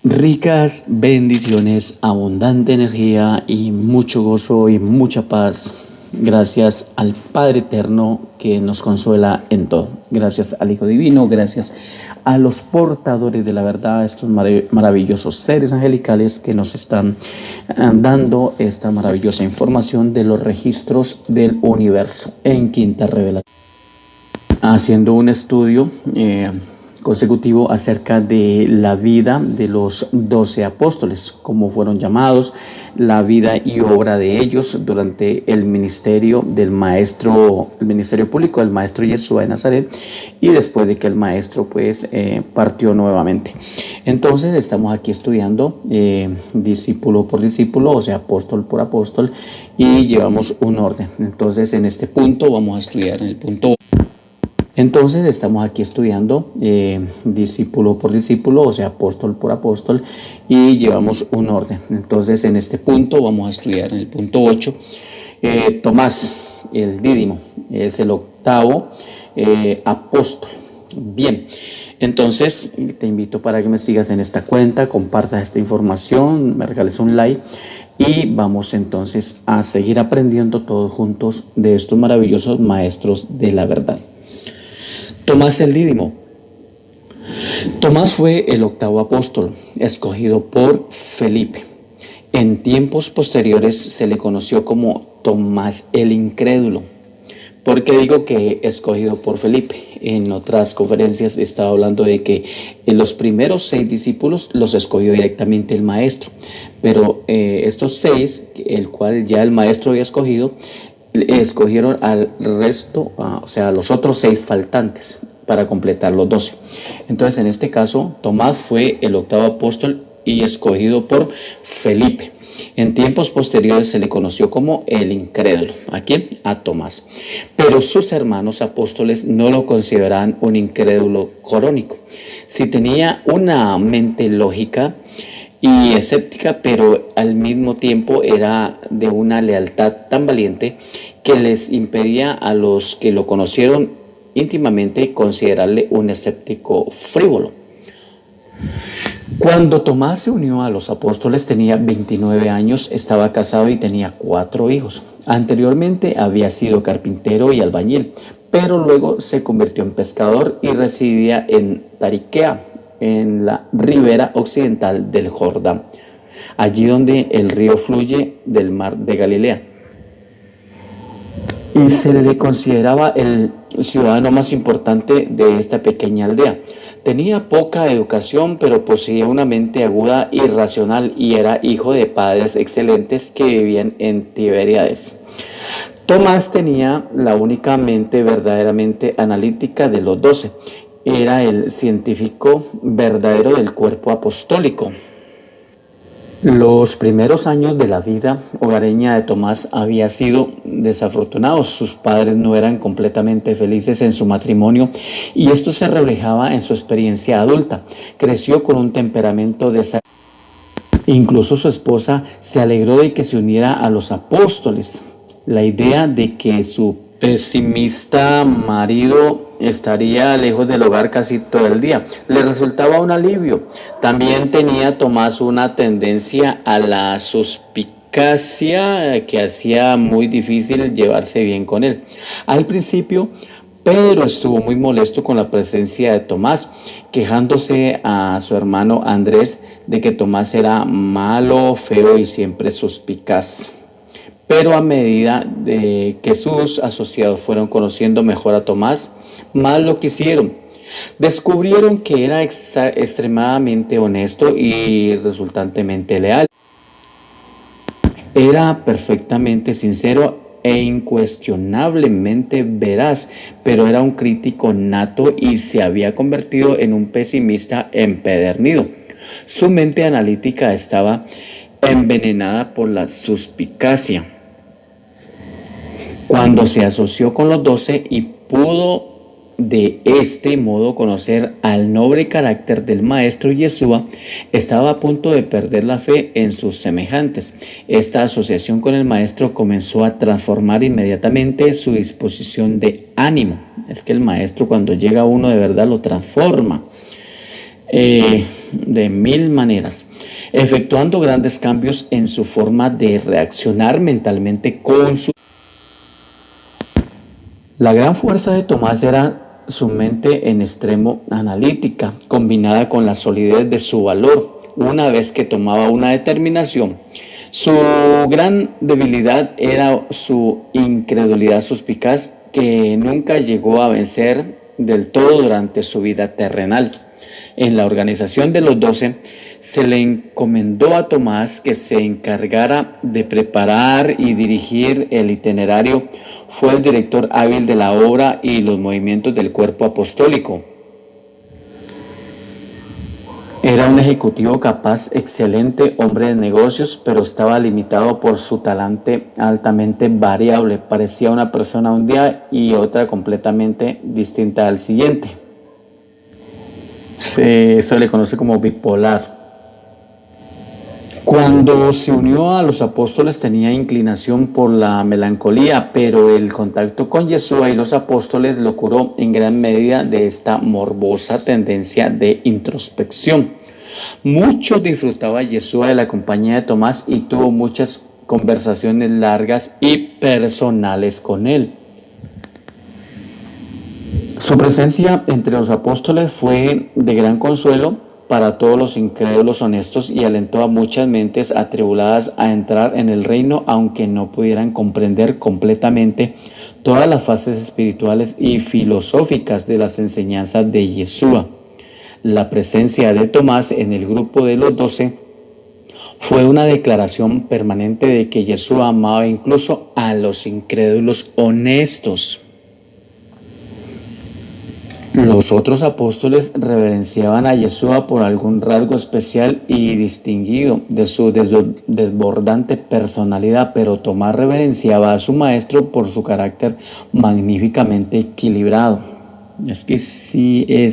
Ricas bendiciones, abundante energía y mucho gozo y mucha paz. Gracias al Padre Eterno que nos consuela en todo. Gracias al Hijo Divino, gracias a los portadores de la verdad, estos maravillosos seres angelicales que nos están dando esta maravillosa información de los registros del universo en quinta revelación. Haciendo un estudio consecutivo acerca de la vida de los 12 apóstoles, cómo fueron llamados, la vida y obra de ellos durante el ministerio del maestro, el ministerio público del maestro Yeshua de Nazaret, y después de que el maestro partió nuevamente. Entonces estamos aquí estudiando discípulo por discípulo, o sea, apóstol por apóstol, y llevamos un orden. Entonces en este punto vamos a estudiar en el punto. Entonces estamos aquí estudiando discípulo por discípulo, o sea, apóstol por apóstol, y llevamos un orden. Entonces en este punto vamos a estudiar en el punto 8, Tomás, el Dídimo, es el octavo apóstol. Bien, entonces te invito para que me sigas en esta cuenta, compartas esta información, me regales un like y vamos entonces a seguir aprendiendo todos juntos de estos maravillosos maestros de la verdad. Tomás el Dídimo. Tomás fue el octavo apóstol, escogido por Felipe. En tiempos posteriores se le conoció como Tomás el Incrédulo. ¿Por qué digo que escogido por Felipe? En otras conferencias estaba hablando de que en los primeros 6 discípulos los escogió directamente el maestro, pero estos 6, el cual ya el maestro había escogido, escogieron al resto, o sea, a los otros 6 faltantes para completar los 12. Entonces, en este caso, Tomás fue el octavo apóstol y escogido por Felipe. En tiempos posteriores se le conoció como el incrédulo. ¿A quién? A Tomás. Pero sus hermanos apóstoles no lo consideraban un incrédulo crónico. Si tenía una mente lógica y escéptica, pero al mismo tiempo era de una lealtad tan valiente que les impedía a los que lo conocieron íntimamente considerarle un escéptico frívolo. Cuando Tomás se unió a los apóstoles tenía 29 años, estaba casado y tenía 4 hijos. Anteriormente había sido carpintero y albañil, pero luego se convirtió en pescador y residía en Tariquea, en la ribera occidental del Jordán, allí donde el río fluye del mar de Galilea. Y se le consideraba el ciudadano más importante de esta pequeña aldea. Tenía poca educación, pero poseía una mente aguda y racional y era hijo de padres excelentes que vivían en Tiberíades. Tomás tenía la única mente verdaderamente analítica de los 12. Era el científico verdadero del cuerpo apostólico. Los primeros años de la vida hogareña de Tomás había sido desafortunados. Sus padres no eran completamente felices en su matrimonio y esto se reflejaba en su experiencia adulta. Creció con un temperamento desagradable. Incluso su esposa se alegró de que se uniera a los apóstoles. La idea de que su pesimista marido estaría lejos del hogar casi todo el día le resultaba un alivio. También tenía Tomás una tendencia a la suspicacia que hacía muy difícil llevarse bien con él. Al principio, Pedro estuvo muy molesto con la presencia de Tomás, quejándose a su hermano Andrés de que Tomás era malo, feo y siempre suspicaz. Pero a medida de que sus asociados fueron conociendo mejor a Tomás, más lo quisieron. Descubrieron que era extremadamente honesto y resultantemente leal. Era perfectamente sincero e incuestionablemente veraz, pero era un crítico nato y se había convertido en un pesimista empedernido. Su mente analítica estaba envenenada por la suspicacia. Cuando se asoció con los 12 y pudo de este modo conocer al noble carácter del maestro Yeshua, estaba a punto de perder la fe en sus semejantes. Esta asociación con el maestro comenzó a transformar inmediatamente su disposición de ánimo. Es que el maestro, cuando llega a uno de verdad, lo transforma. de mil maneras, efectuando grandes cambios en su forma de reaccionar mentalmente con su... La gran fuerza de Tomás era su mente en extremo analítica, combinada con la solidez de su valor. Una vez que tomaba una determinación, su gran debilidad era su incredulidad suspicaz, que nunca llegó a vencer del todo durante su vida terrenal. En la organización de los 12 se le encomendó a Tomás que se encargara de preparar y dirigir el itinerario. Fue el director hábil de la obra y los movimientos del cuerpo apostólico. Era un ejecutivo capaz, excelente hombre de negocios, pero estaba limitado por su talante altamente variable. Parecía una persona un día y otra completamente distinta al siguiente. Esto le conoce como bipolar. Cuando se unió a los apóstoles tenía inclinación por la melancolía, pero el contacto con Yeshua y los apóstoles lo curó en gran medida de esta morbosa tendencia de introspección. Mucho disfrutaba Yeshua de la compañía de Tomás y tuvo muchas conversaciones largas y personales con él. Su presencia entre los apóstoles fue de gran consuelo para todos los incrédulos honestos y alentó a muchas mentes atribuladas a entrar en el reino, aunque no pudieran comprender completamente todas las fases espirituales y filosóficas de las enseñanzas de Yeshua. La presencia de Tomás en el grupo de los 12 fue una declaración permanente de que Yeshua amaba incluso a los incrédulos honestos. Los otros apóstoles reverenciaban a Yeshua por algún rasgo especial y distinguido de su desbordante personalidad, pero Tomás reverenciaba a su maestro por su carácter magníficamente equilibrado. Es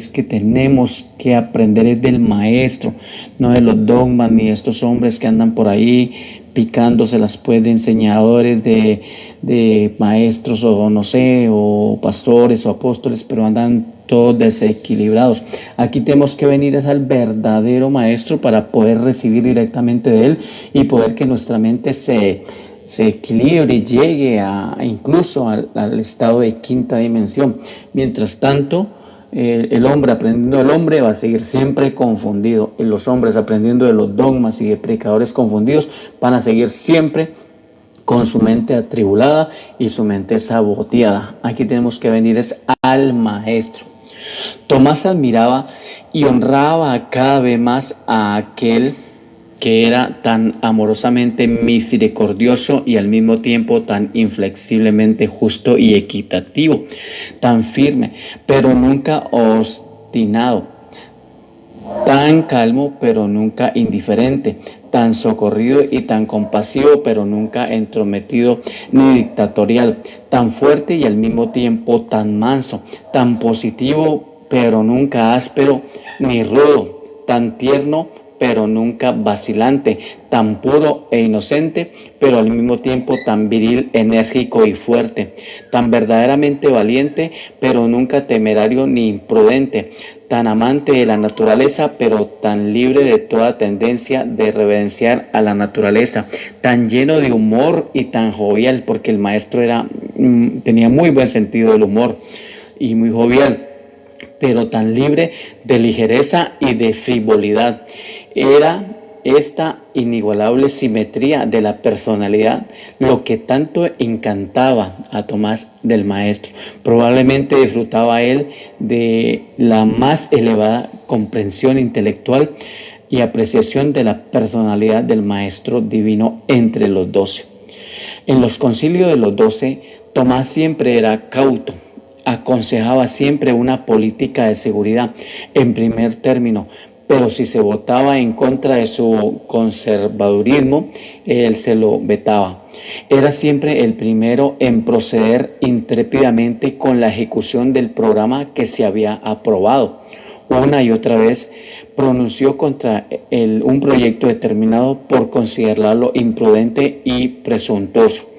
que tenemos que aprender del maestro, no de los dogmas ni de estos hombres que andan por ahí picándoselas pues de enseñadores, de maestros o no sé, o pastores o apóstoles, pero andan todos desequilibrados. Aquí tenemos que venir al verdadero maestro para poder recibir directamente de él y poder que nuestra mente se equilibre y llegue incluso al estado de quinta dimensión. Mientras tanto, el hombre aprendiendo del hombre va a seguir siempre confundido. Y los hombres aprendiendo de los dogmas y de predicadores confundidos van a seguir siempre con su mente atribulada y su mente saboteada. Aquí tenemos que venir al maestro. Tomás admiraba y honraba cada vez más a aquel que era tan amorosamente misericordioso y al mismo tiempo tan inflexiblemente justo y equitativo, tan firme, pero nunca obstinado, tan calmo, pero nunca indiferente, tan socorrido y tan compasivo, pero nunca entrometido ni dictatorial, tan fuerte y al mismo tiempo tan manso, tan positivo, pero nunca áspero ni rudo, tan tierno, pero nunca vacilante, tan puro e inocente, pero al mismo tiempo tan viril, enérgico y fuerte, tan verdaderamente valiente, pero nunca temerario ni imprudente, tan amante de la naturaleza, pero tan libre de toda tendencia de reverenciar a la naturaleza, tan lleno de humor y tan jovial, porque el maestro tenía muy buen sentido del humor y muy jovial, pero tan libre de ligereza y de frivolidad. Era esta inigualable simetría de la personalidad lo que tanto encantaba a Tomás del maestro. Probablemente disfrutaba él de la más elevada comprensión intelectual y apreciación de la personalidad del maestro divino entre los 12. En los concilios de los 12, Tomás siempre era cauto. Aconsejaba siempre una política de seguridad en primer término, pero si se votaba en contra de su conservadurismo, él se lo vetaba. Era siempre el primero en proceder intrépidamente con la ejecución del programa que se había aprobado. Una y otra vez pronunció contra un proyecto determinado por considerarlo imprudente y presuntuoso.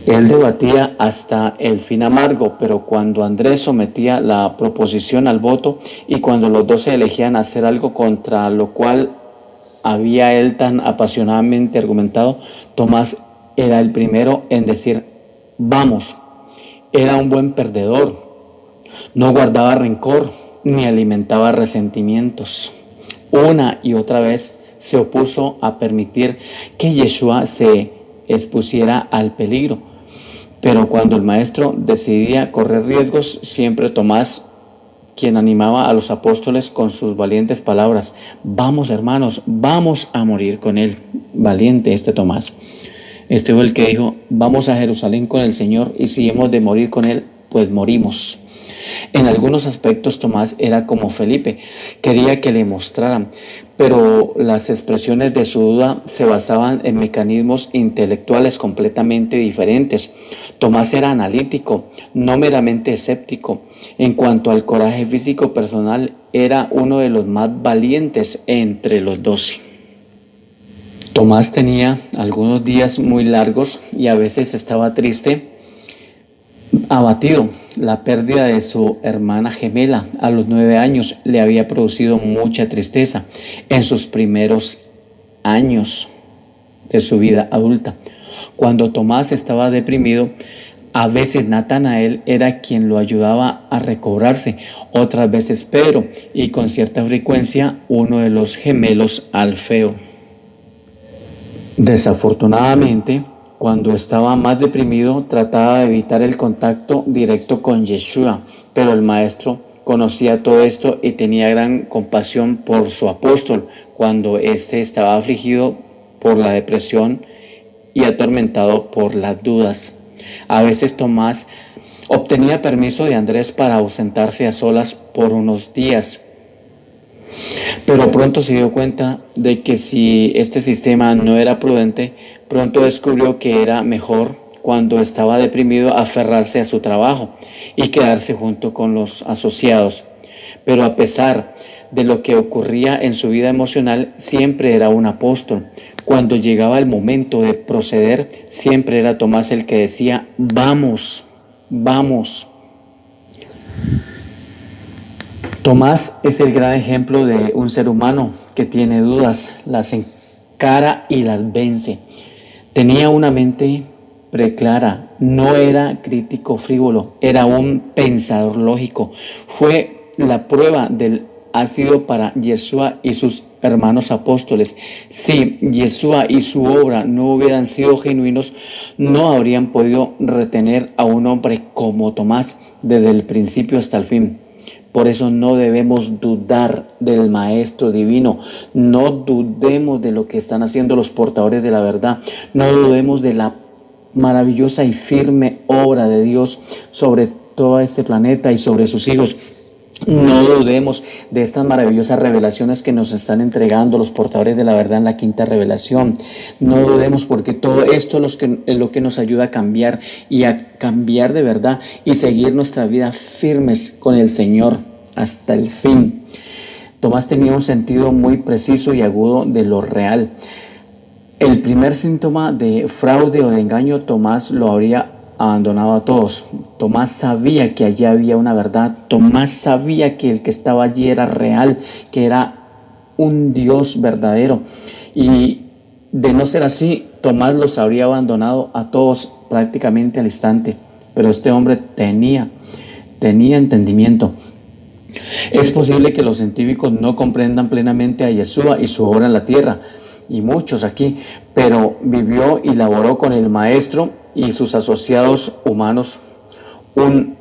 Él debatía hasta el fin amargo, pero cuando Andrés sometía la proposición al voto y cuando los dos se elegían hacer algo contra lo cual había él tan apasionadamente argumentado, Tomás era el primero en decir, vamos. Era un buen perdedor, no guardaba rencor ni alimentaba resentimientos. Una y otra vez se opuso a permitir que Yeshua se expusiera al peligro. Pero cuando el maestro decidía correr riesgos, siempre Tomás, quien animaba a los apóstoles con sus valientes palabras, vamos hermanos, vamos a morir con él. Valiente este Tomás. Este fue el que dijo, vamos a Jerusalén con el Señor y si hemos de morir con él, pues morimos. En algunos aspectos Tomás era como Felipe, quería que le mostraran, pero las expresiones de su duda se basaban en mecanismos intelectuales completamente diferentes. Tomás era analítico, no meramente escéptico. En cuanto al coraje físico personal, era uno de los más valientes entre los 12. Tomás tenía algunos días muy largos y a veces estaba triste, abatido. La pérdida de su hermana gemela a los 9 años le había producido mucha tristeza en sus primeros años de su vida adulta. Cuando Tomás estaba deprimido, a veces Natanael era quien lo ayudaba a recobrarse, otras veces Pedro y con cierta frecuencia uno de los gemelos Alfeo. Desafortunadamente, cuando estaba más deprimido, trataba de evitar el contacto directo con Yeshua, pero el maestro conocía todo esto y tenía gran compasión por su apóstol cuando éste estaba afligido por la depresión y atormentado por las dudas. A veces Tomás obtenía permiso de Andrés para ausentarse a solas por unos días, pero pronto se dio cuenta de que si este sistema no era prudente, pronto descubrió que era mejor cuando estaba deprimido aferrarse a su trabajo y quedarse junto con los asociados. Pero a pesar de lo que ocurría en su vida emocional, siempre era un apóstol. Cuando llegaba el momento de proceder, siempre era Tomás el que decía, vamos, vamos. Tomás es el gran ejemplo de un ser humano que tiene dudas, las encara y las vence. Tenía una mente preclara, no era crítico frívolo, era un pensador lógico. Fue la prueba del ácido para Yeshua y sus hermanos apóstoles. Si Yeshua y su obra no hubieran sido genuinos, no habrían podido retener a un hombre como Tomás desde el principio hasta el fin. Por eso no debemos dudar del Maestro Divino, no dudemos de lo que están haciendo los portadores de la verdad, no dudemos de la maravillosa y firme obra de Dios sobre todo este planeta y sobre sus hijos. No dudemos de estas maravillosas revelaciones que nos están entregando los portadores de la verdad en la quinta revelación. No dudemos porque todo esto es lo que nos ayuda a cambiar y a cambiar de verdad y seguir nuestra vida firmes con el Señor hasta el fin. Tomás tenía un sentido muy preciso y agudo de lo real. El primer síntoma de fraude o de engaño, Tomás lo habría abandonado a todos. Tomás sabía que allí había una verdad. Tomás sabía que el que estaba allí era real, que era un Dios verdadero. Y de no ser así, Tomás los habría abandonado a todos prácticamente al instante. Pero este hombre tenía entendimiento. Es posible que los científicos no comprendan plenamente a Yeshua y su obra en la tierra, y muchos aquí, pero vivió y laboró con el Maestro y sus asociados humanos, un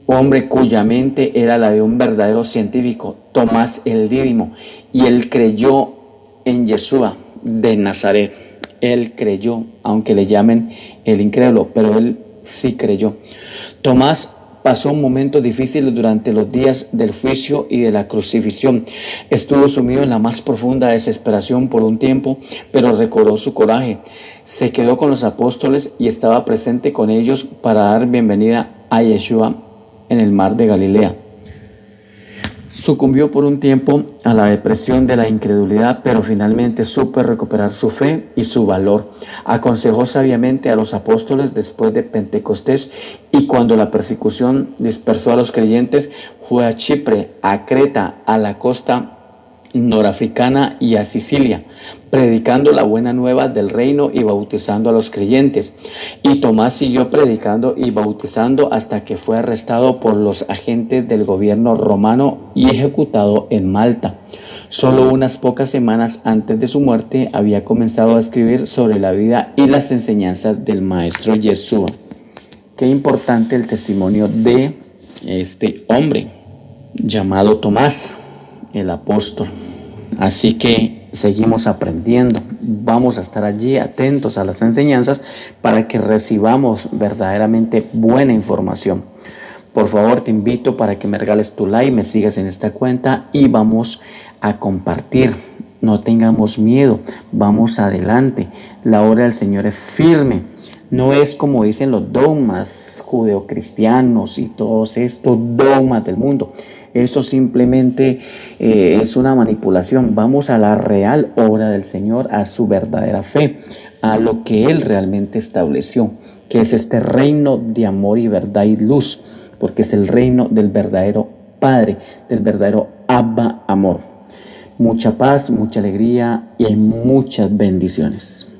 hombre cuya mente era la de un verdadero científico, Tomás el Dídimo, y él creyó en Yeshua de Nazaret. Él creyó, aunque le llamen el incrédulo, pero él sí creyó. Tomás pasó momentos difíciles durante los días del juicio y de la crucifixión. Estuvo sumido en la más profunda desesperación por un tiempo, pero recobró su coraje. Se quedó con los apóstoles y estaba presente con ellos para dar bienvenida a Yeshua en el mar de Galilea. Sucumbió por un tiempo a la depresión de la incredulidad, pero finalmente supo recuperar su fe y su valor. Aconsejó sabiamente a los apóstoles después de Pentecostés, y cuando la persecución dispersó a los creyentes, fue a Chipre, a Creta, a la costa norafricana y a Sicilia, predicando la buena nueva del reino y bautizando a los creyentes. Y Tomás siguió predicando y bautizando hasta que fue arrestado por los agentes del gobierno romano y ejecutado en Malta. Solo unas pocas semanas antes de su muerte había comenzado a escribir sobre la vida y las enseñanzas del Maestro Yeshua. Qué importante el testimonio de este hombre llamado Tomás, el apóstol. Así que seguimos aprendiendo, vamos a estar allí atentos a las enseñanzas para que recibamos verdaderamente buena información. Por favor, te invito para que me regales tu like, me sigas en esta cuenta y vamos a compartir. No tengamos miedo, vamos adelante. La obra del Señor es firme. No es como dicen los dogmas judeocristianos y todos estos dogmas del mundo. Eso simplemente es una manipulación. Vamos a la real obra del Señor, a su verdadera fe, a lo que Él realmente estableció, que es este reino de amor y verdad y luz, porque es el reino del verdadero Padre, del verdadero Abba amor. Mucha paz, mucha alegría y muchas bendiciones.